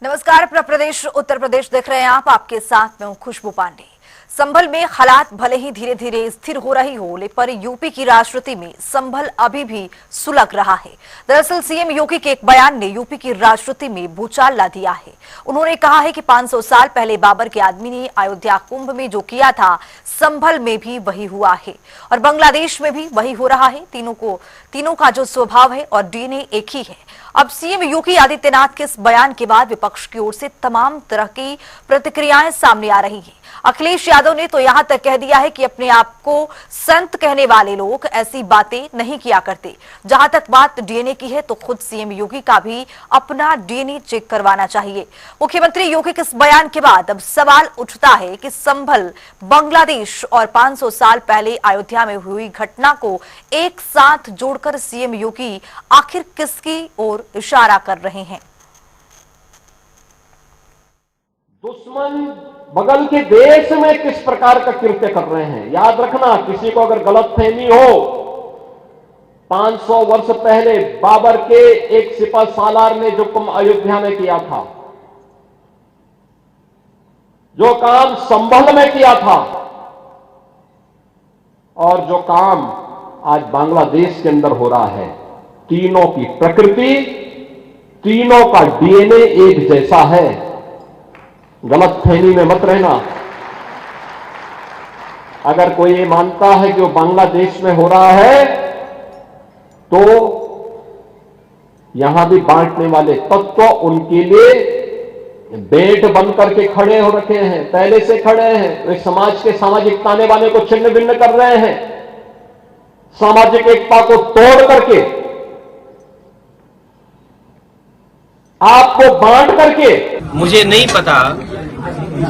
नमस्कार। प्रदेश उत्तर प्रदेश देख रहे हैं आप, आपके साथ मैं हूं खुशबू पांडे। संभल में हालात भले ही धीरे धीरे स्थिर हो रही हो, पर यूपी की राजनीति में संभल अभी भी सुलग रहा है। दरअसल सीएम योगी के एक बयान ने यूपी की राजनीति में भूचाल ला दिया है। उन्होंने कहा है कि 500 साल पहले बाबर के आदमी ने अयोध्या कुंभ में जो किया था, संभल में भी वही हुआ है और बांग्लादेश में भी वही हो रहा है। तीनों का जो स्वभाव है और डीएनए एक ही है। अब सीएम योगी आदित्यनाथ के इस बयान के बाद विपक्ष की ओर से तमाम तरह की प्रतिक्रियाएं सामने आ रही हैं। अखिलेश यादव ने तो यहां तक कह दिया है कि अपने आप को संत कहने वाले लोग ऐसी बातें नहीं किया करते। जहां तक बात डीएनए की है, तो खुद सीएम योगी का भी अपना डीएनए चेक करवाना चाहिए। मुख्यमंत्री योगी के इस बयान के बाद अब सवाल उठता है कि संभल, बांग्लादेश और 500 साल पहले अयोध्या में हुई घटना को एक साथ जोड़कर सीएम योगी आखिर किसकी ओर इशारा कर रहे हैं। दुश्मन बगल के देश में किस प्रकार का कृत्य कर रहे हैं, याद रखना। किसी को अगर गलतफहमी हो, 500 वर्ष पहले बाबर के एक सिपह सालार ने जो काम अयोध्या में किया था, जो काम संभल में किया था, और जो काम आज बांग्लादेश के अंदर हो रहा है, तीनों की प्रकृति, तीनों का डीएनए एक जैसा है। गलतफहमी में मत रहना। अगर कोई ये मानता है कि वो बांग्लादेश में हो रहा है, तो यहां भी बांटने वाले तत्व उनके लिए बेट बन करके खड़े हो रखे हैं, पहले से खड़े हैं। वे समाज के सामाजिक ताने बाने को छिन्न भिन्न कर रहे हैं, सामाजिक एकता को तोड़ करके, आपको बांट करके। मुझे नहीं पता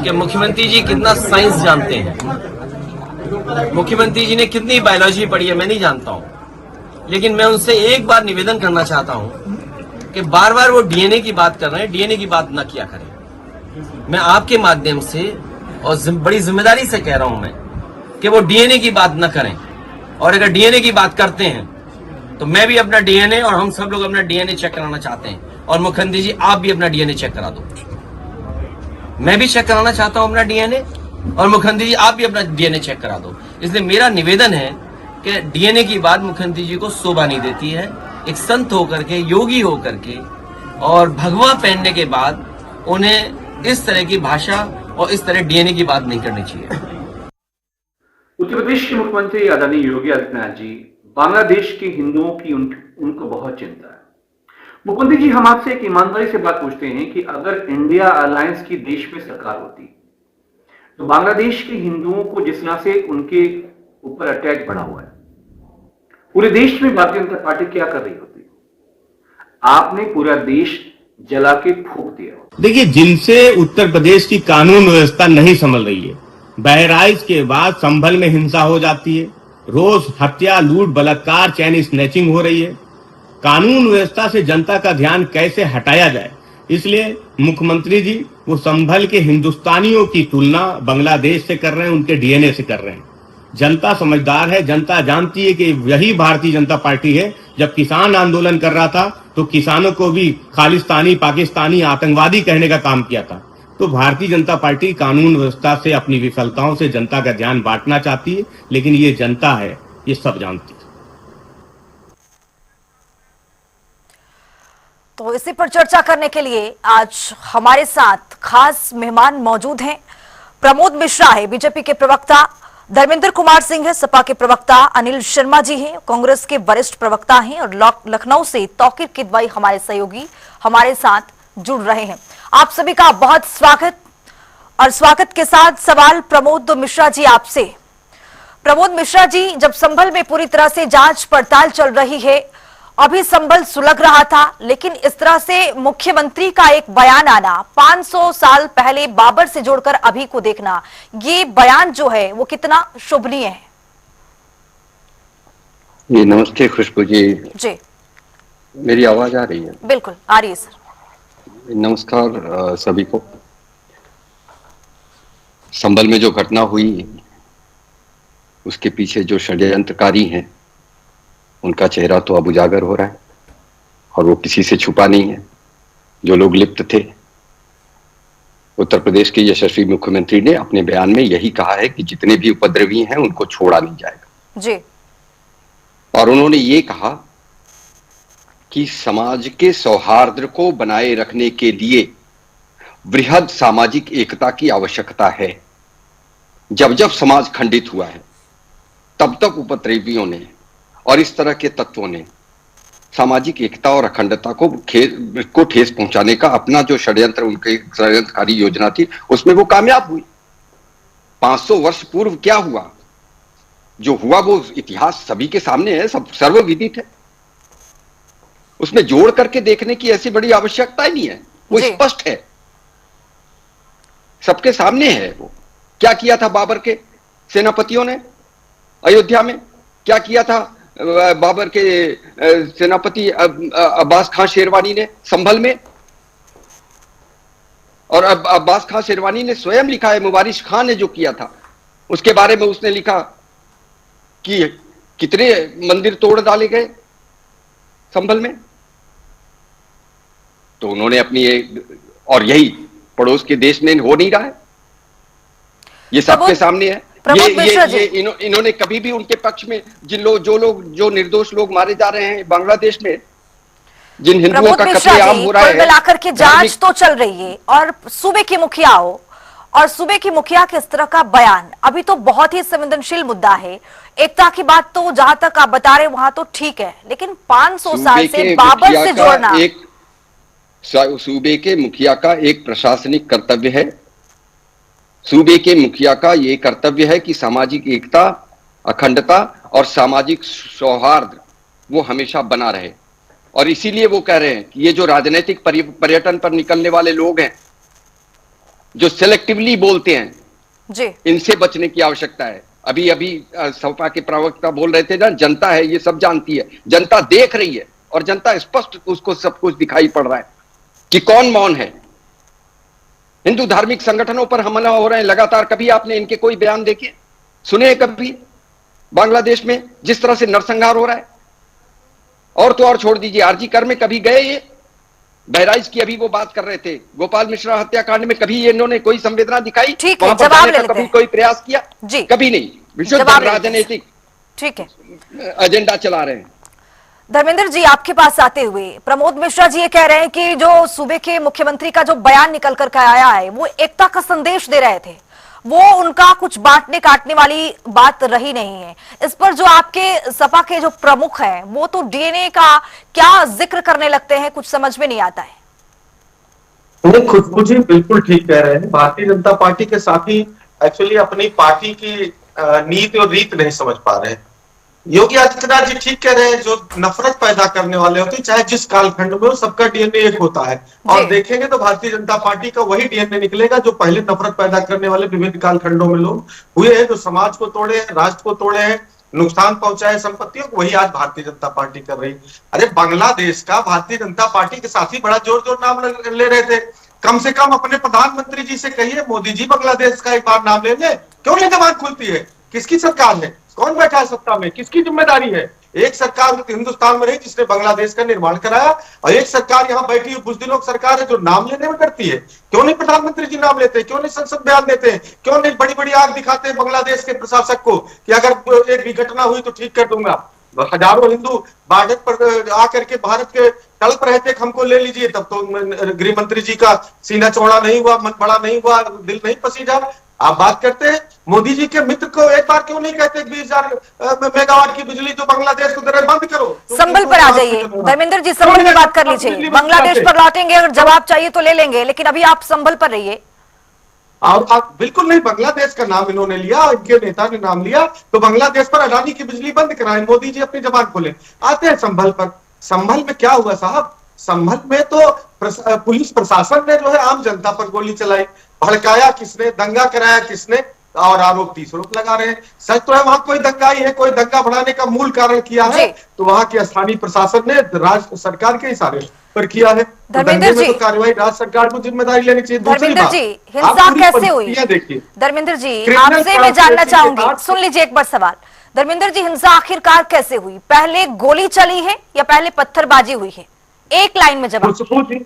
कि मुख्यमंत्री जी कितना साइंस जानते हैं, मुख्यमंत्री जी ने कितनी बायोलॉजी पढ़ी है, मैं नहीं जानता हूं। लेकिन मैं उनसे एक बार निवेदन करना चाहता हूं कि बार बार वो डीएनए की बात कर रहे हैं, डीएनए की बात न किया करें। मैं आपके माध्यम से और बड़ी जिम्मेदारी से कह रहा हूं मैं कि वो डीएनए की बात न करें। और अगर डीएनए की बात करते हैं तो मैं भी अपना डीएनए और हम सब लोग अपना डीएनए चेक कराना चाहते हैं। और मुख्यमंत्री जी, आप भी अपना डीएनए चेक करा दो। मैं भी चेक कराना चाहता हूं अपना डीएनए, और मुख्यमंत्री जी आप भी अपना डीएनए चेक करा दो। इसलिए मेरा निवेदन है कि डीएनए की बात मुख्यमंत्री जी को शोभा नहीं देती है। एक संत होकर के, योगी होकर के और भगवा पहनने के बाद उन्हें इस तरह की भाषा और इस तरह डीएनए की बात नहीं करनी चाहिए। उत्तर प्रदेश के मुख्यमंत्री आदरणीय योगी आदित्यनाथ जी, बांग्लादेश के हिंदुओं की उनको बहुत चिंता है। मुख्यमंत्री जी, हम आपसे एक ईमानदारी से बात पूछते हैं कि अगर इंडिया अलायंस की देश में सरकार होती तो बांग्लादेश के हिंदुओं को जिस तरह से उनके ऊपर अटैक बढ़ा हुआ है, पूरे देश में भारतीय जनता पार्टी क्या कर रही होती? आपने पूरा देश जला के फूंक दिया। देखिए, जिनसे उत्तर प्रदेश की कानून व्यवस्था नहीं संभल रही है, बहराइच के बाद संभल में हिंसा हो जाती है, रोज हत्या, लूट, बलात्कार, चैन स्नैचिंग हो रही है। कानून व्यवस्था से जनता का ध्यान कैसे हटाया जाए, इसलिए मुख्यमंत्री जी वो संभल के हिंदुस्तानियों की तुलना बांग्लादेश से कर रहे हैं, उनके डीएनए से कर रहे हैं। जनता समझदार है, जनता जानती है कि यही भारतीय जनता पार्टी है। जब किसान आंदोलन कर रहा था तो किसानों को भी खालिस्तानी, पाकिस्तानी, आतंकवादी कहने का काम किया था। तो भारतीय जनता पार्टी कानून व्यवस्था से, अपनी विफलताओं से जनता का ध्यान बांटना चाहती है, लेकिन ये जनता है, ये सब जानती है। तो इसी पर चर्चा करने के लिए आज हमारे साथ खास मेहमान मौजूद हैं। प्रमोद मिश्रा है बीजेपी के प्रवक्ता, धर्मेंद्र कुमार सिंह है सपा के प्रवक्ता, अनिल शर्मा जी हैं कांग्रेस के वरिष्ठ प्रवक्ता हैं, और लखनऊ से तौकीर किदवाई हमारे सहयोगी हमारे साथ जुड़ रहे हैं। आप सभी का बहुत स्वागत। और स्वागत के साथ सवाल प्रमोद मिश्रा जी आपसे। प्रमोद मिश्रा जी, जब संभल में पूरी तरह से जांच पड़ताल चल रही है, अभी संभल सुलग रहा था, लेकिन इस तरह से मुख्यमंत्री का एक बयान आना, 500 साल पहले बाबर से जोड़कर अभी को देखना, ये बयान जो है वो कितना शुभनीय है? जी नमस्ते खुशबू जी। जी, मेरी आवाज आ रही है? बिल्कुल आ रही है सर। नमस्कार सभी को। संभल में जो घटना हुई, उसके पीछे जो षड्यंत्रकारी हैं, उनका चेहरा तो अब उजागर हो रहा है और वो किसी से छुपा नहीं है। जो लोग लिप्त थे उत्तर प्रदेश के यशस्वी मुख्यमंत्री ने अपने बयान में यही कहा है कि जितने भी उपद्रवी हैं उनको छोड़ा नहीं जाएगा जी। और उन्होंने ये कहा कि समाज के सौहार्द को बनाए रखने के लिए वृहद सामाजिक एकता की आवश्यकता है। जब जब समाज खंडित हुआ है तब तक उपद्रवियों ने और इस तरह के तत्वों ने सामाजिक एकता और अखंडता को ठेस पहुंचाने का अपना जो षड्यंत्र, उनकी षड्यंत्रकारी योजना थी, उसमें वो कामयाब हुई। 500 वर्ष पूर्व क्या हुआ, जो हुआ वो इतिहास सभी के सामने है, सब सर्वविदित है। उसमें जोड़ करके देखने की ऐसी बड़ी आवश्यकता ही नहीं है, वो स्पष्ट है, सबके सामने है। वो क्या किया था बाबर के सेनापतियों ने अयोध्या में, क्या किया था बाबर के सेनापति अब्बास खां शेरवानी ने संभल में, और अब्बास खां शेरवानी ने स्वयं लिखा है, मुबारिश खां ने जो किया था उसके बारे में उसने लिखा कि कितने मंदिर तोड़ डाले गए संभल में। तो उन्होंने अपनी और यही पड़ोस के देश में हो नहीं रहा है, ये सबके सामने है। ये इन्होंने कभी भी उनके पक्ष में जो निर्दोष लोग मारे जा रहे हैं बांग्लादेश में, जिन हिंदुओं का कत्लेआम हो रहा है, मिलाकर के जांच तो चल रही है, और सूबे के मुखिया हो और सूबे की मुखिया के इस तरह का बयान अभी तो बहुत ही संवेदनशील मुद्दा है। एकता की बात तो जहां तक आप बता रहे वहां तो ठीक है, लेकिन 500 साल से बाबर से जोड़ना, सूबे के मुखिया का एक प्रशासनिक कर्तव्य है। सूबे के मुखिया का यह कर्तव्य है कि सामाजिक एकता, अखंडता और सामाजिक सौहार्द वो हमेशा बना रहे। और इसीलिए वो कह रहे हैं कि ये जो राजनीतिक पर्यटन पर निकलने वाले लोग हैं, जो सेलेक्टिवली बोलते हैं जी, इनसे बचने की आवश्यकता है। अभी सपा के प्रवक्ता बोल रहे थे ना, जनता है ये सब जानती है, जनता देख रही है और जनता स्पष्ट उसको सब कुछ दिखाई पड़ रहा है कि कौन मौन है। हिंदू धार्मिक संगठनों पर हमला हो रहे हैं लगातार। कभी आपने इनके कोई बयान देखे सुने? कभी बांग्लादेश में जिस तरह से नरसंहार हो रहा है, और तो और छोड़ दीजिए, आरजी कर में कभी गए? ये बहराइच की अभी वो बात कर रहे थे, गोपाल मिश्रा हत्याकांड में कभी ये इन्होंने कोई संवेदना दिखाई? वहां पर जाने का कभी कोई प्रयास किया? जी, कभी नहीं। विशुद्ध राजनीतिक ठीक है एजेंडा चला रहे हैं। धर्मेंद्र जी, आपके पास आते हुए प्रमोद मिश्रा जी ये कह रहे हैं कि जो सूबे के मुख्यमंत्री का जो बयान निकल कर के आया है वो एकता का संदेश दे रहे थे, वो उनका कुछ बांटने काटने वाली बात रही नहीं है। इस पर जो आपके सपा के जो प्रमुख हैं वो तो डीएनए का क्या जिक्र करने लगते हैं, कुछ समझ में नहीं आता है। खुशबू जी बिल्कुल ठीक कह रहे हैं। भारतीय जनता पार्टी के साथी एक्चुअली अपनी पार्टी की नीति और रीत नहीं समझ पा रहे हैं। योगी आदित्यनाथ जी ठीक कह रहे हैं, जो नफरत पैदा करने वाले होते हैं चाहे जिस कालखंड में हो, सबका डीएनए एक होता है। और देखेंगे तो भारतीय जनता पार्टी का वही डीएनए निकलेगा जो पहले नफरत पैदा करने वाले विभिन्न कालखंडों में लोग हुए हैं, जो समाज को तोड़े, राष्ट्र को तोड़े हैं, नुकसान पहुंचाए संपत्तियों को, वही आज भारतीय जनता पार्टी कर रही। अरे बांग्लादेश का भारतीय जनता पार्टी के साथी बड़ा जोर जोर नाम ले रहे थे। कम से कम अपने प्रधानमंत्री जी से कहिए, मोदी जी बांग्लादेश का एक बार नाम ले ले। क्यों नहीं जबान खुलती है? किसकी सरकार है? कौन बैठा है सत्ता में? किसकी जिम्मेदारी है? एक सरकार हिंदुस्तान में रही जिसने बांग्लादेश का निर्माण कराया, और एक सरकार यहाँ बैठी हुई बुज़दिलों की सरकार है जो नाम लेने में डरती है। क्यों नहीं प्रधानमंत्री जी नाम लेते? क्यों नहीं संसद बयान देते हैं? क्यों नहीं बड़ी बड़ी आग दिखाते हैं बांग्लादेश के प्रशासक को कि अगर एक भी घटना हुई तो ठीक कर दूंगा? हजारों हिंदू बॉर्डर पर आकर के भारत के तड़प रहे थे, हमको ले लीजिए। तब तो गृह मंत्री जी का सीना चौड़ा नहीं हुआ, मन बड़ा नहीं हुआ, दिल नहीं पसीजा। आप बात करते हैं मोदी जी के मित्र को एक बार क्यों नहीं कहते 20,000 मेगावाट की बिजली जो बांग्लादेश को दे रहे बंद करो? संभल पर आ जाइए धर्मेंद्र जी, संभल में बात कर लीजिए। बांग्लादेश पर लौटेंगे, अगर जवाब चाहिए तो ले लेंगे, लेकिन अभी आप संभल पर रहिए। और आप बिल्कुल नहीं, बांग्लादेश का नाम इन्होंने लिया, इनके नेता ने नाम लिया, तो बांग्लादेश पर अडानी की बिजली बंद कराएं। मोदी जी अपनी जबान खोले। आते हैं संभल पर। संभल में क्या हुआ साहब? संभल में तो पुलिस प्रशासन ने जो है आम जनता पर गोली चलाई। भड़काया किसने? दंगा कराया किसने? और आरोप 30 लगा रहे हैं। सच तो है वहां कोई दंगा ही है, कोई दंगा बढ़ाने का मूल कारण किया है तो वहां के स्थानीय प्रशासन ने राज्य सरकार के इशारे पर किया है। धर्मेंद्र जी, तो कार्रवाई राज्य सरकार को जिम्मेदारी लेनी चाहिए। धर्मेंद्र जी, हिंसा कैसे हुई? देखिए धर्मेंद्र जी, आपसे मैं जानना चाहूंगी, सुन लीजिए एक बार सवाल। धर्मेंद्र जी, हिंसा आखिरकार कैसे हुई? पहले गोली चली है या पहले पत्थरबाजी हुई है? एक लाइन में जवाब। खुशबू जी,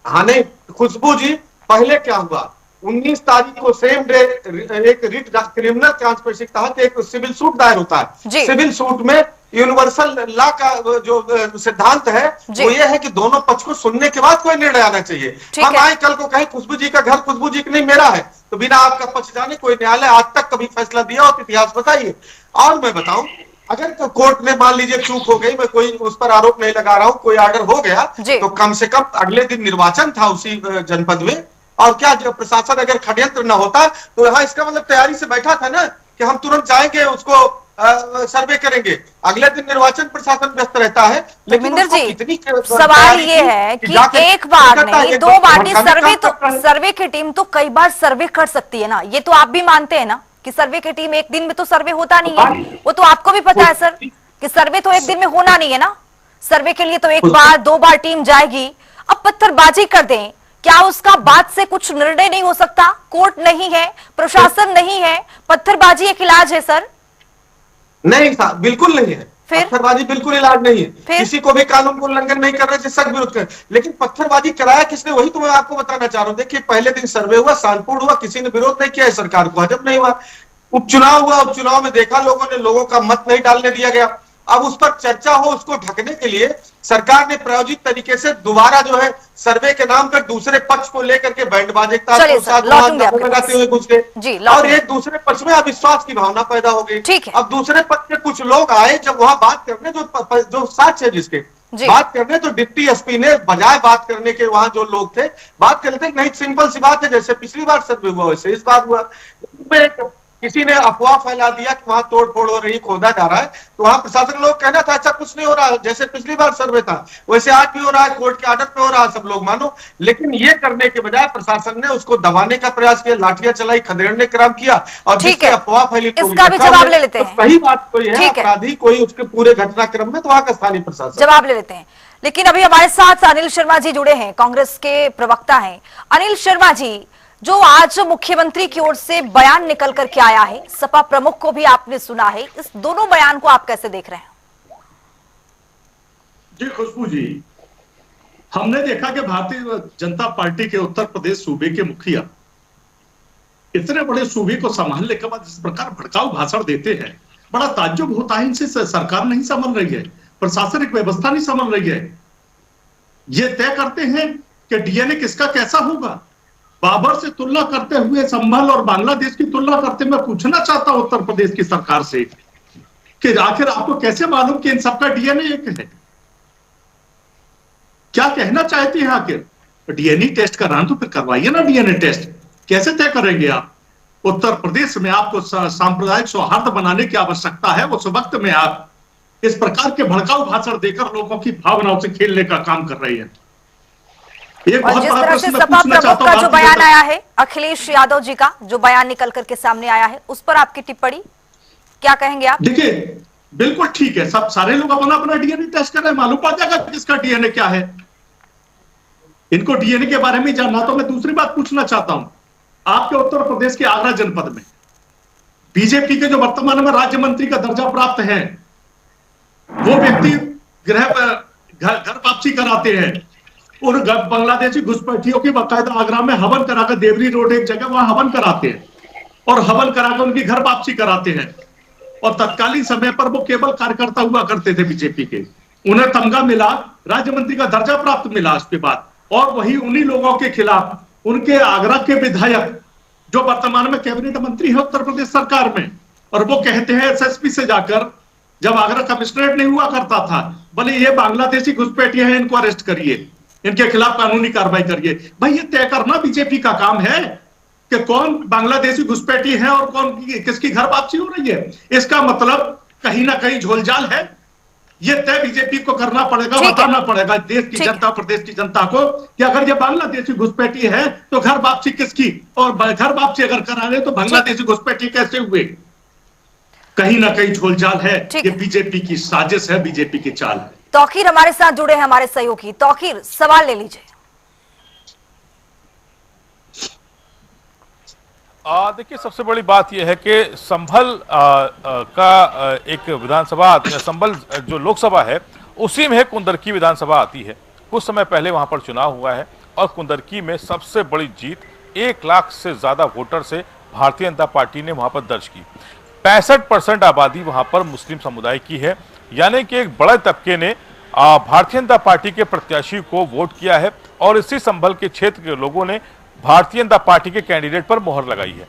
हाँ नहीं खुशबू जी, पहले क्या हुआ? 19 तारीख को सेम डे एक रिट क्रिमिनल ट्रांसपेरेंसी के तहत एक सिविल सूट दायर होता है। सिविल सूट में यूनिवर्सल लॉ का जो सिद्धांत है वो ये है कि दोनों पक्ष को सुनने के बाद कोई निर्णय आना चाहिए। हम आए कल को कहें खुशबू जी का घर खुशबू जी का नहीं मेरा है, तो बिना आपका पक्ष जाने कोई न्यायालय आज तक कभी फैसला दिया हो तो इतिहास बताइए। और मैं बताऊं, अगर तो कोर्ट ने मान लीजिए चूक हो गई, मैं कोई उस पर आरोप नहीं लगा रहा हूं, कोई ऑर्डर हो गया तो कम से कम अगले दिन निर्वाचन था उसी जनपद में, और क्या जब प्रशासन अगर षड्यंत्र न होता तो यहाँ इसका मतलब तैयारी से बैठा था ना कि हम तुरंत जाएंगे उसको सर्वे करेंगे। अगले दिन निर्वाचन प्रशासन व्यस्त रहता है। लेकिन जी इतनी सवाल ये है कि एक बार नहीं 2 बार सर्वे की टीम तो कई बार सर्वे कर सकती है ना, ये तो आप भी मानते हैं ना कि सर्वे की टीम एक दिन में तो सर्वे होता नहीं है, वो तो आपको भी पता है सर कि सर्वे तो एक दिन में होना नहीं है ना। सर्वे के लिए तो 1 बार 2 बार टीम जाएगी। अब पत्थरबाजी कर दें, क्या उसका बात से कुछ निर्णय नहीं हो सकता? कोर्ट नहीं है, प्रशासन नहीं है, पत्थरबाजी एक इलाज है सर? नहीं साहब, बिल्कुल नहीं है। पत्थरबाजी बिल्कुल इलाज नहीं है। किसी को भी कानून को उल्लंघन नहीं कर रहे, सख्त विरोध कर, लेकिन पत्थरबाजी कराया किसने वही तो मैं आपको बताना चाह रहा हूं। देखिए पहले दिन सर्वे हुआ, शांतिपूर्ण हुआ, किसी ने विरोध नहीं किया, सरकार को हजम नहीं हुआ। उपचुनाव हुआ, उपचुनाव में देखा लोगों ने, लोगों का मत नहीं डालने दिया गया। अब उस पर चर्चा हो, उसको ढकने के लिए सरकार ने प्रायोजित तरीके से दोबारा जो है सर्वे के नाम पर दूसरे पक्ष को लेकर के बैंड बाजे लगाते हुए घुस गए और एक दूसरे पक्ष में अविश्वास की भावना पैदा हो गई। अब दूसरे पक्ष के कुछ लोग आए जब वहां बात करने, जो साक्ष्य है जिसके बात करने, तो डिप्टी एसपी ने बजाय बात करने के, वहां जो लोग थे बात कर रहे थे, नहीं सिंपल सी बात है, जैसे पिछली बार सर्वे हुआ वैसे इस बार हुआ। किसी ने अफवाह फैला दिया कि वहां तोड़ फोड़ हो रही, खोदा जा रहा है, तो वहां प्रशासन लोग कहना था अच्छा कुछ नहीं हो रहा, जैसे पिछली बार सर्वे था वैसे आज भी हो रहा है, कोर्ट के ऑर्डर पे हो रहा है, सब लोग मानो। लेकिन ये करने के बजाय प्रशासन ने उसको दबाने का प्रयास किया, लाठियां चलाई, खदेड़ने का काम किया और जिससे अफवाह फैली। इसका भी जवाब ले लेते हैं। सही बात कोई है, अपराधी कोई उसके पूरे घटनाक्रम में, तो वहां का स्थानीय प्रशासन जवाब ले लेते हैं। लेकिन अभी हमारे साथ अनिल शर्मा जी जुड़े हैं, कांग्रेस के प्रवक्ता हैं। अनिल शर्मा जी, जो आज मुख्यमंत्री की ओर से बयान निकल करके आया है, सपा प्रमुख को भी आपने सुना है, इस दोनों बयान को आप कैसे देख रहे हैं? जी खुशबू जी, हमने देखा कि भारतीय जनता पार्टी के उत्तर प्रदेश सूबे के मुखिया इतने बड़े सूबे को संभालने के बाद इस प्रकार भड़काऊ भाषण देते हैं। बड़ा ताज्जुब होता है, इनसे सरकार नहीं संभल रही है, प्रशासनिक व्यवस्था नहीं संभल रही है। ये तय करते हैं कि डीएनए किसका कैसा होगा। बाबर से तुलना करते हुए संभल और बांग्लादेश की तुलना करते मैं पूछना चाहता हूं उत्तर प्रदेश की सरकार से कि आखिर आपको कैसे मालूम कि इन सबका डीएनए एक है? क्या कहना चाहते हैं आखिर? डीएनए टेस्ट कराना तो फिर करवाइए ना डीएनए टेस्ट। कैसे तय करेंगे आप? उत्तर प्रदेश में आपको सांप्रदायिक सौहार्द बनाने की आवश्यकता है, उस वक्त में आप इस प्रकार के भड़काऊ भाषण देकर लोगों की भावनाओं से खेलने का काम कर रहे हैं। और जिस तरह से सपा प्रमुख का जो बयान आया है, अखिलेश यादव जी का जो बयान निकल करके सामने आया है, उस पर आपकी टिप्पणी क्या कहेंगे आप? देखिए बिल्कुल ठीक है, सब सारे लोग अपना अपना डीएनए टेस्ट कर रहे हैं, मालूम पड़ जाएगा किसका डीएनए क्या है। इनको डीएनए के बारे में जानना। तो मैं दूसरी बात पूछना चाहता हूं, आपके उत्तर प्रदेश के आगरा जनपद में बीजेपी के जो वर्तमान में राज्य मंत्री का दर्जा प्राप्त है, वो व्यक्ति घर वापसी कराते हैं और बांग्लादेशी घुसपैठियों की बाकायदा आगरा में हवन कराकर, देवरी रोड एक जगह, वहां हवन कराते हैं और हवन कराकर उनकी घर वापसी कराते हैं। और तत्कालीन समय पर वो केवल कार्यकर्ता हुआ करते थे बीजेपी के, उन्हें तमगा मिला, राज्य मंत्री का दर्जा प्राप्त मिला उसके बाद। और वही उन्हीं लोगों के खिलाफ उनके आगरा के विधायक जो वर्तमान में कैबिनेट मंत्री है उत्तर प्रदेश सरकार में, और वो कहते हैं एसएसपी से जाकर, जब आगरा कमिश्नरेट नहीं हुआ करता था, बोले ये बांग्लादेशी घुसपैठिए हैं, इनको अरेस्ट करिए, इनके खिलाफ कानूनी कार्रवाई करिए। भाई ये तय करना बीजेपी का काम है कि कौन बांग्लादेशी घुसपैठी है और कौन किसकी घर वापसी हो रही है। इसका मतलब कहीं ना कहीं झोलझाल है। ये तय बीजेपी को करना पड़ेगा, बताना पड़ेगा देश की जनता, प्रदेश की जनता को कि अगर ये बांग्लादेशी घुसपैठी है तो घर वापसी किसकी, और घर वापसी अगर करा रहे तो बांग्लादेशी घुसपैठी कैसे हुए। कहीं ना कहीं झोलझाल है, ये बीजेपी की साजिश है, बीजेपी की चाल है। तौकीर हमारे साथ जुड़े हैं, हमारे सहयोगी। तौकीर, सवाल ले लीजिए। देखिए सबसे बड़ी बात यह है कि संभल का एक विधानसभा, संभल जो लोकसभा है उसी में कुंदरकी विधानसभा आती है। कुछ समय पहले वहां पर चुनाव हुआ है और कुंदरकी में सबसे बड़ी जीत 1 लाख से ज्यादा वोटर से भारतीय जनता पार्टी ने वहां पर दर्ज की। 65% आबादी वहां पर मुस्लिम समुदाय की है, यानी कि एक बड़े तबके ने भारतीय जनता पार्टी के प्रत्याशी को वोट किया है और इसी संभल के क्षेत्र के लोगों ने भारतीय जनता पार्टी के कैंडिडेट पर मोहर लगाई है।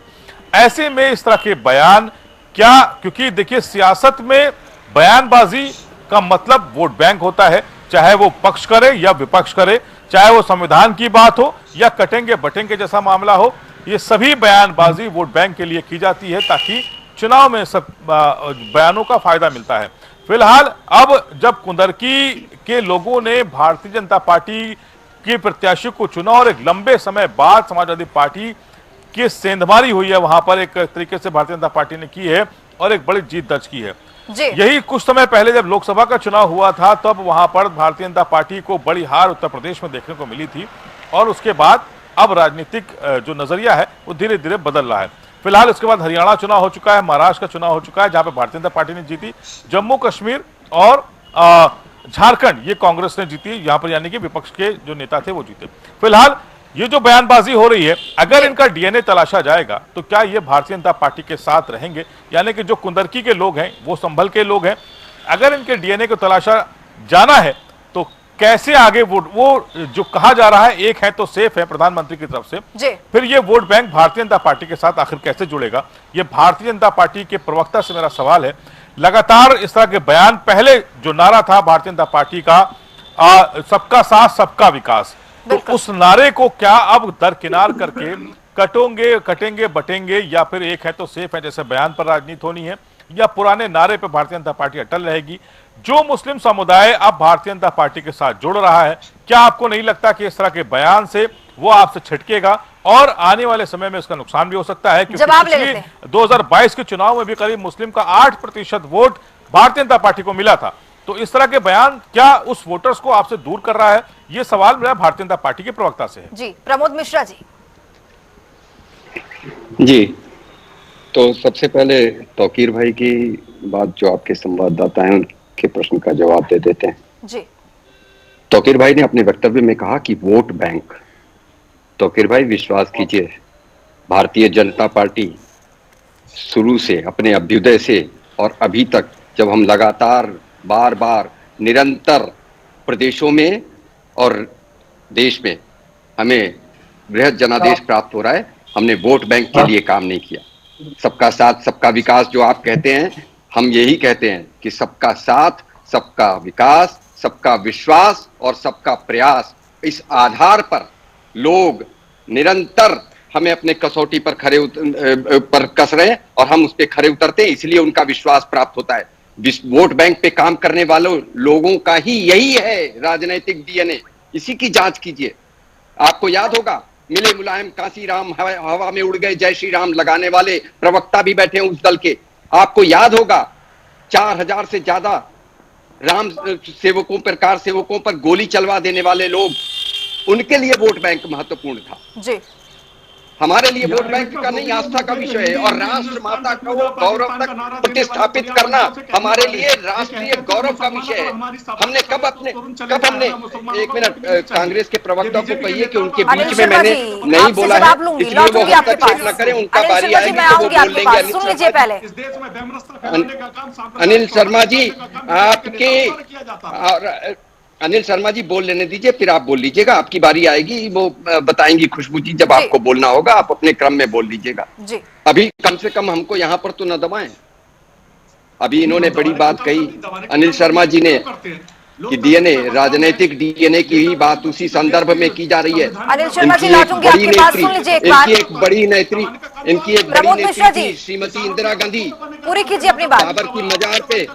ऐसे में इस तरह के बयान क्या, क्योंकि देखिए सियासत में बयानबाजी का मतलब वोट बैंक होता है, चाहे वो पक्ष करे या विपक्ष करे, चाहे वो संविधान की बात हो या कटेंगे बटेंगे जैसा मामला हो, ये सभी बयानबाजी वोट बैंक के लिए की जाती है ताकि चुनाव में सब बयानों का फायदा मिलता है। फिलहाल अब जब कुंदरकी के लोगों ने भारतीय जनता पार्टी के प्रत्याशी को चुना और एक लंबे समय बाद समाजवादी पार्टी की सेंधमारी हुई है, वहां पर एक तरीके से भारतीय जनता पार्टी ने की है और एक बड़ी जीत दर्ज की है। यही कुछ समय पहले जब लोकसभा का चुनाव हुआ था तब वहां पर भारतीय जनता पार्टी को बड़ी हार उत्तर प्रदेश में देखने को मिली थी और उसके बाद अब राजनीतिक जो नजरिया है वो धीरे धीरे बदल रहा है। फिलहाल उसके बाद हरियाणा चुनाव हो चुका है, महाराष्ट्र का चुनाव हो चुका है जहां पर भारतीय जनता पार्टी ने जीती, जम्मू कश्मीर और झारखंड ये कांग्रेस ने जीती, यहां पर यानी कि विपक्ष के जो नेता थे वो जीते। फिलहाल ये जो बयानबाजी हो रही है, अगर इनका डीएनए तलाशा जाएगा तो क्या ये भारतीय जनता पार्टी के साथ रहेंगे, यानी कि जो कुंदरकी के लोग हैं वो संभल के लोग हैं, अगर इनके डीएनए को तलाशा जाना है तो कैसे आगे वो जो कहा जा रहा है एक है तो सेफ है प्रधानमंत्री की तरफ से, फिर ये vote bank Bharatiya Janata party के साथ आखिर कैसे जुड़ेगा, ये भारतीय जनता पार्टी के प्रवक्ता से मेरा सवाल है। लगातार इस तरह के बयान, पहले जो नारा था भारतीय जनता पार्टी का सबका साथ सबका विकास, तो उस नारे को क्या अब दरकिनार करके कटेंगे बटेंगे या फिर एक है तो सेफ है जैसे बयान पर राजनीति होनी है, या पुराने नारे पर भारतीय जनता पार्टी अटल रहेगी? जो मुस्लिम समुदाय अब भारतीय जनता पार्टी के साथ जुड़ रहा है, क्या आपको नहीं लगता कि इस तरह के बयान से वो आपसे छिटकेगा और आने वाले समय में इसका नुकसान भी हो सकता है? क्योंकि 2022 के चुनाव में भी करीब मुस्लिम का 8% वोट भारतीय जनता पार्टी को मिला था, तो इस तरह के बयान क्या उस वोटर्स को आपसे दूर कर रहा है? ये सवाल मेरा भारतीय जनता पार्टी के प्रवक्ता से है। जी प्रमोद मिश्रा जी। जी, तो सबसे पहले तौकीर भाई की बात जो आपके संवाददाता हैं उनके प्रश्न का जवाब दे देते हैं। जी, तौकीर भाई ने अपने वक्तव्य में कहा कि वोट बैंक। तौकीर भाई विश्वास कीजिए, भारतीय जनता पार्टी शुरू से अपने अभ्युदय से और अभी तक जब हम लगातार बार बार निरंतर प्रदेशों में और देश में हमें बृहद जनादेश प्राप्त हो रहा है, हमने वोट बैंक के लिए काम नहीं किया। सबका साथ सबका विकास जो आप कहते हैं, हम यही कहते हैं कि सबका साथ सबका विकास, सबका विश्वास और सबका प्रयास, इस आधार पर लोग निरंतर हमें अपने कसौटी पर पर कस रहे हैं और हम उस पर खरे उतरते हैं, इसलिए उनका विश्वास प्राप्त होता है। वोट बैंक पे काम करने वालों लोगों का ही यही है राजनीतिक डीएनए। इसी की जांच कीजिए। आपको याद होगा, मिले मुलायम काशी राम हवा में उड़ गए जय श्री राम लगाने वाले प्रवक्ता भी बैठे हैं उस दल के। आपको याद होगा 4000 से ज्यादा राम सेवकों पर, कार सेवकों पर गोली चलवा देने वाले लोग, उनके लिए वोट बैंक महत्वपूर्ण था। जी, हमारे लिए वोट बैंक का नहीं, आस्था का विषय है। और राष्ट्र माता को गौरव तक प्रतिस्थापित करना हमारे लिए राष्ट्रीय गौरव का विषय है। हमने कब हमने एक मिनट कांग्रेस के प्रवक्ता को कहिए कि उनके बीच में मैंने नहीं बोला है, इसलिए वो हस्तक्षेप न करें। उनका बारी आएगी तो वो बोल लेंगे। अनिल शर्मा जी, आपके अनिल शर्मा जी बोल लेने दीजिए, फिर आप बोल लीजिएगा। आपकी बारी आएगी, वो बताएंगी खुशबू जी, जब आपको बोलना होगा आप अपने क्रम में बोल लीजिएगा। अभी कम से कम हमको यहाँ पर तो न दबाएं। अभी इन्होंने बड़ी बात कही अनिल शर्मा जी ने कि डीएनए, राजनीतिक डीएनए की ही बात उसी संदर्भ में की जा रही है। इनकी एक बड़ी नेत्री श्रीमती इंदिरा गांधी पूरी कीजिए अपनी बात। बाबर की मजार पे,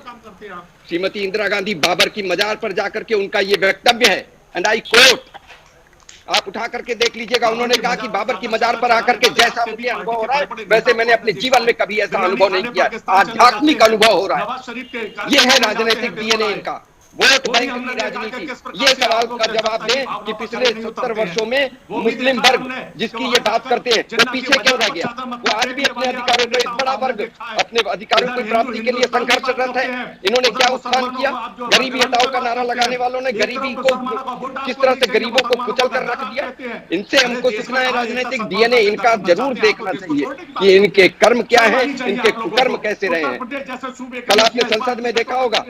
श्रीमती इंदिरा गांधी बाबर की मजार पर जाकर के उनका ये वक्तव्य है, एंड आई कोट, आप उठा करके देख लीजिएगा। उन्होंने कहा कि बाबर की मजार पर आकर के जैसा मुझे अनुभव हो रहा है वैसे मैंने अपने जीवन में कभी ऐसा अनुभव नहीं किया। आध्यात्मिक अनुभव हो रहा है। ये है राजनीतिक डीएनए इनका। वोट बैंक की राजनीति, ये सवाल का जवाब दें कि पिछले 70 वर्षों में मुस्लिम वर्ग जिसकी ये बात करते हैं वो पीछे क्यों रह गया? वो आज भी अपने अधिकारों को, एक बड़ा वर्ग अपने अधिकारों की प्राप्ति के लिए संघर्षरत है। इन्होंने क्या उत्थान किया? गरीबी हटाओ का नारा लगाने वालों ने गरीबी को किस तरह से गरीबों को कुचल कर रख दिया। इनसे हमको सीखना है राजनीतिक डीएनए इनका जरूर देखना चाहिए कि इनके कर्म क्या है, इनके कुकर्म कैसे रहे हैं। कल आपने संसद में देखा होगा,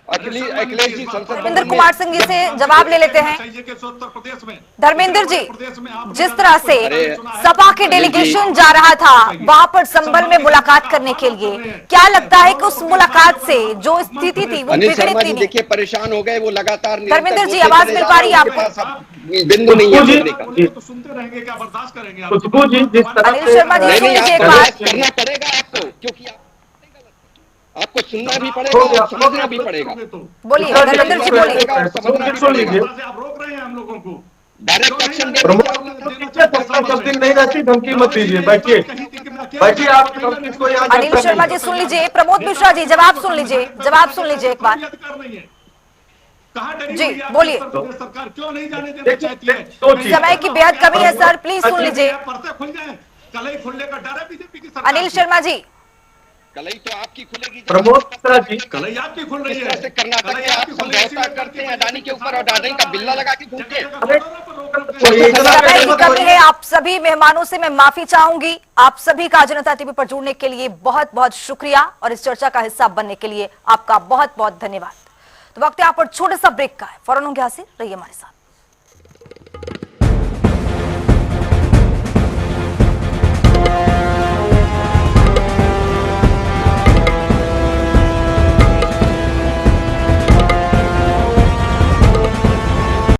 अखिलेश जी संसद धर्मेंद्र कुमार सिंह जी से जवाब ले लेते हैं। धर्मेंद्र जी, जिस तरह से सपा के डेलीगेशन जा रहा था वहां पर संभल में मुलाकात करने के लिए, क्या लगता है कि उस मुलाकात से जो स्थिति थी वो अनिल शर्मा बिगड़ी जी थी? देखिए परेशान हो गए, वो लगातार धर्मेंद्र जी, आवाज मिल पा रही है आपको? बिंदु नहीं है बोलने का। तो सुनते रहेंगे क्या, बर्दाश्त करेंगे? खुशबू जी, जिस तरह अनिल शर्मा जी, सुन लीजिए एक बात। करना पड़ेगा आपको, क्योंकि आपको सुनना भी पड़ेगा और समझना भी पड़ेगा। बोलिए धर्मेंद्र जी, बोलिए। सुन लीजिए, आप रोक रहे हैं हम लोगों को। डायरेक्ट एक्शन सब दिन नहीं रहती, धमकी मत दीजिए। बैठिए बैठिए, आप इसको यहाँ अनिल शर्मा जी सुन लीजिए, प्रमोद मिश्रा जी जवाब सुन लीजिए, जवाब सुन लीजिए एक बार। जी बोलिए। सरकार क्यों नहीं जाने देना चाहती है? समय की बेहद कमी है सर, प्लीज सुन लीजिए। पर्दे खुल जाए, कलई खुलने का डर है बीजेपी की सरकार। अनिल शर्मा जी, कलई तो आपकी खुलेगी, प्रमोद मिश्रा जी, कलई आपकी खुल रही इस है। तरह से कर्नाटक में आप समझौता करते हैं अडानी के ऊपर और अडानी का बिल्ला लगा के घूमते हैं। समय की कमी है, आप सभी मेहमानों से मैं माफी चाहूंगी। आप सभी का जनता टीवी पर जुड़ने के लिए बहुत बहुत शुक्रिया और इस चर्चा का हिस्सा बनने के लिए आपका बहुत बहुत धन्यवाद। तो वक्त यहाँ पर छोटा सा ब्रेक का है, फौरन होंगे हाजिर, रहिए हमारे साथ।